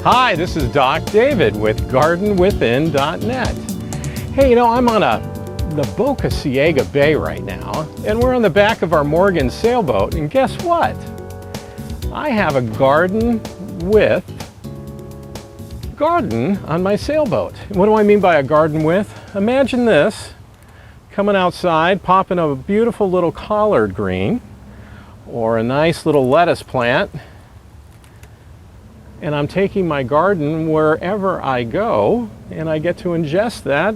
Hi, this is Doc David with GardenWithin.net. Hey, I'm on the Boca Ciega Bay right now, and we're on the back of our Morgan sailboat, and guess what? I have a garden on my sailboat. What do I mean by a garden with? Imagine this, coming outside, popping a beautiful little collard green, or a nice little lettuce plant, and I'm taking my garden wherever I go, and I get to ingest that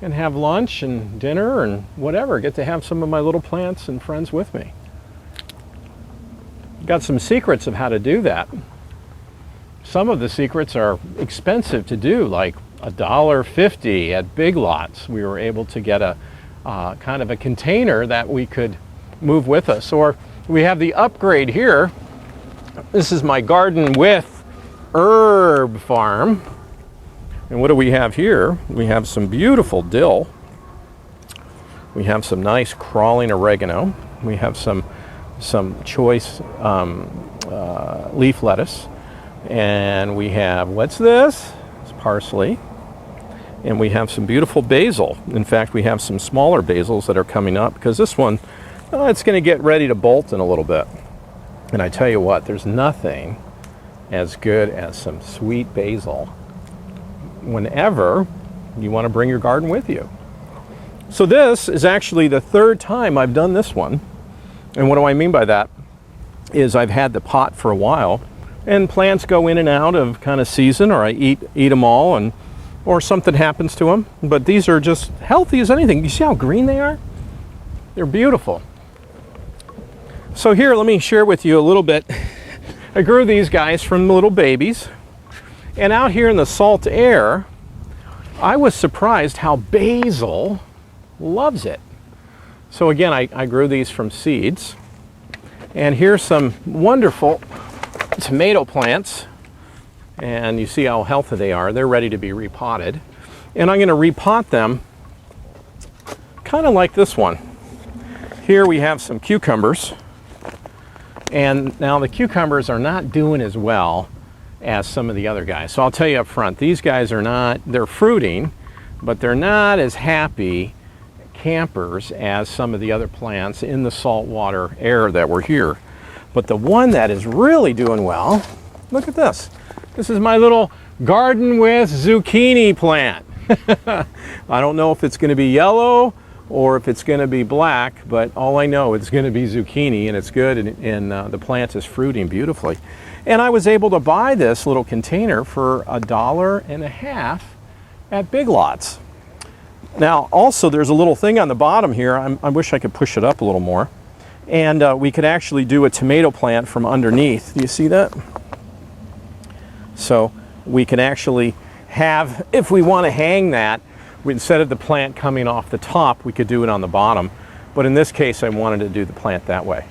and have lunch and dinner and whatever. Get to have some of my little plants and friends with me. Got some secrets of how to do that. Some of the secrets are expensive to do, like $1.50 at Big Lots. We were able to get a kind of a container that we could move with us. Or we have the upgrade here. This is my garden with herb farm. And what do we have here? We have some beautiful dill. We have some nice crawling oregano. We have some choice leaf lettuce. And we have, what's this? It's parsley. And we have some beautiful basil. In fact, we have some smaller basils that are coming up because this one, it's going to get ready to bolt in a little bit. And I tell you what, there's nothing as good as some sweet basil whenever you want to bring your garden with you. So this is actually the third time I've done this one. And what do I mean by that? Is I've had the pot for a while, and plants go in and out of kind of season, or I eat them all, or something happens to them. But these are just healthy as anything. You see how green they are? They're beautiful. So here, let me share with you a little bit. I grew these guys from little babies, and out here in the salt air, I was surprised how basil loves it. So again, I grew these from seeds, and here's some wonderful tomato plants, and you see how healthy they are. They're ready to be repotted, and I'm going to repot them kind of like this one. Here we have some cucumbers. And now the cucumbers are not doing as well as some of the other guys. So I'll tell you up front, these guys are not, they're fruiting, but they're not as happy campers as some of the other plants in the saltwater air that were here. But the one that is really doing well, look at this. This is my little garden with zucchini plant. I don't know if it's going to be yellow or if it's going to be black, but all I know it's going to be zucchini, and it's good, and the plant is fruiting beautifully. And I was able to buy this little container for $1.50 at Big Lots. Now also there's a little thing on the bottom here. I wish I could push it up a little more, and we could actually do a tomato plant from underneath. Do you see that? So we can actually have, if we want to hang that, instead of the plant coming off the top, we could do it on the bottom. But in this case, I wanted to do the plant that way.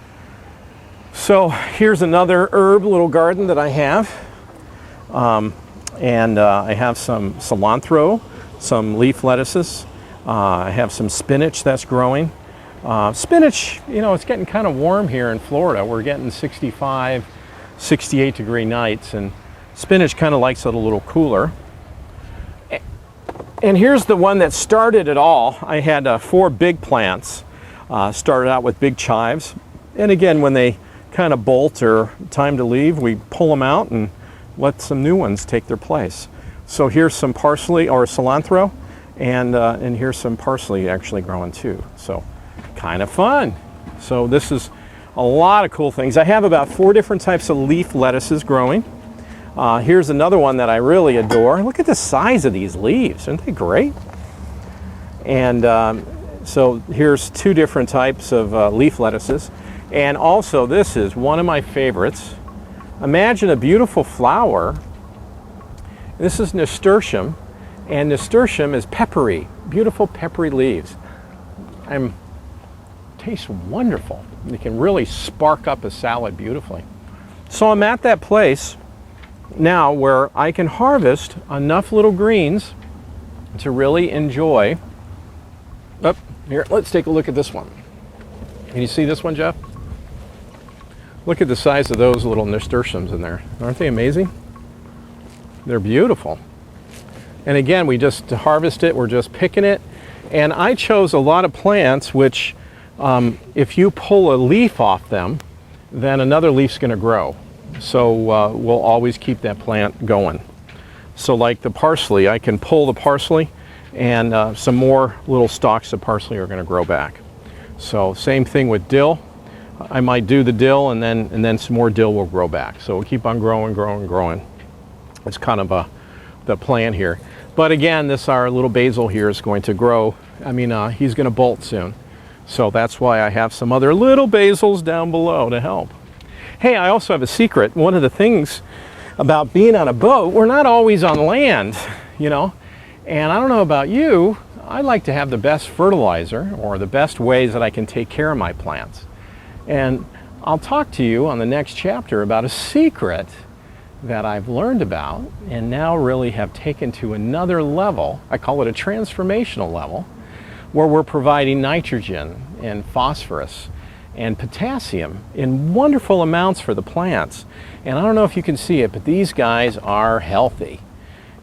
So here's another herb little garden that I have. I have some cilantro, some leaf lettuces. I have some spinach that's growing. Spinach, it's getting kind of warm here in Florida. We're getting 65, 68 degree nights, and spinach kind of likes it a little cooler. And here's the one that started it all. I had 4 big plants. Started out with big chives. And again, when they kind of bolt or time to leave, we pull them out and let some new ones take their place. So here's some parsley or cilantro, and here's some parsley actually growing too. So kind of fun. So this is a lot of cool things. I have about 4 different types of leaf lettuces growing. Here's another one that I really adore. Look at the size of these leaves. Aren't they great? And so here's 2 different types of leaf lettuces. And also, this is one of my favorites. Imagine a beautiful flower. This is nasturtium, and nasturtium is peppery, beautiful peppery leaves. Tastes wonderful. You can really spark up a salad beautifully. So I'm at that place now where I can harvest enough little greens to really enjoy. Here, let's take a look at this one. Can you see this one, Jeff? Look at the size of those little nasturtiums in there. Aren't they amazing? They're beautiful. And again, we just harvest it, we're just picking it. And I chose a lot of plants which, if you pull a leaf off them, then another leaf's going to grow. So we'll always keep that plant going. So like the parsley, I can pull the parsley and some more little stalks of parsley are going to grow back. So same thing with dill. I might do the dill and then some more dill will grow back. So we'll keep on growing, growing, growing. It's kind of the plan here. But again, our little basil here is going to grow. I mean, he's going to bolt soon. So that's why I have some other little basils down below to help. Hey, I also have a secret. One of the things about being on a boat, we're not always on land, you know. And I don't know about you, I like to have the best fertilizer or the best ways that I can take care of my plants. And I'll talk to you on the next chapter about a secret that I've learned about and now really have taken to another level. I call it a transformational level, where we're providing nitrogen and phosphorus and potassium in wonderful amounts for the plants. And I don't know if you can see it, but these guys are healthy.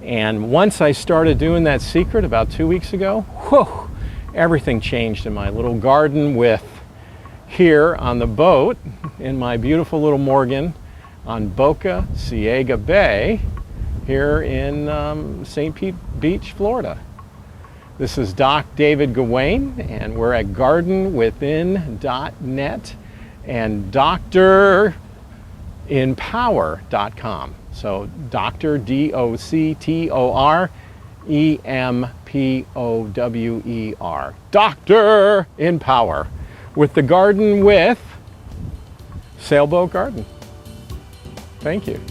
And once I started doing that secret about 2 weeks ago, whew, everything changed in my little garden with here on the boat in my beautiful little Morgan on Boca Ciega Bay here in St. Pete Beach, Florida. This is Doc David Gawain, and we're at gardenwithin.net and doctorinpower.com. So Dr. DoctorEmpower. Doctor in Power with the Garden with Sailboat Garden. Thank you.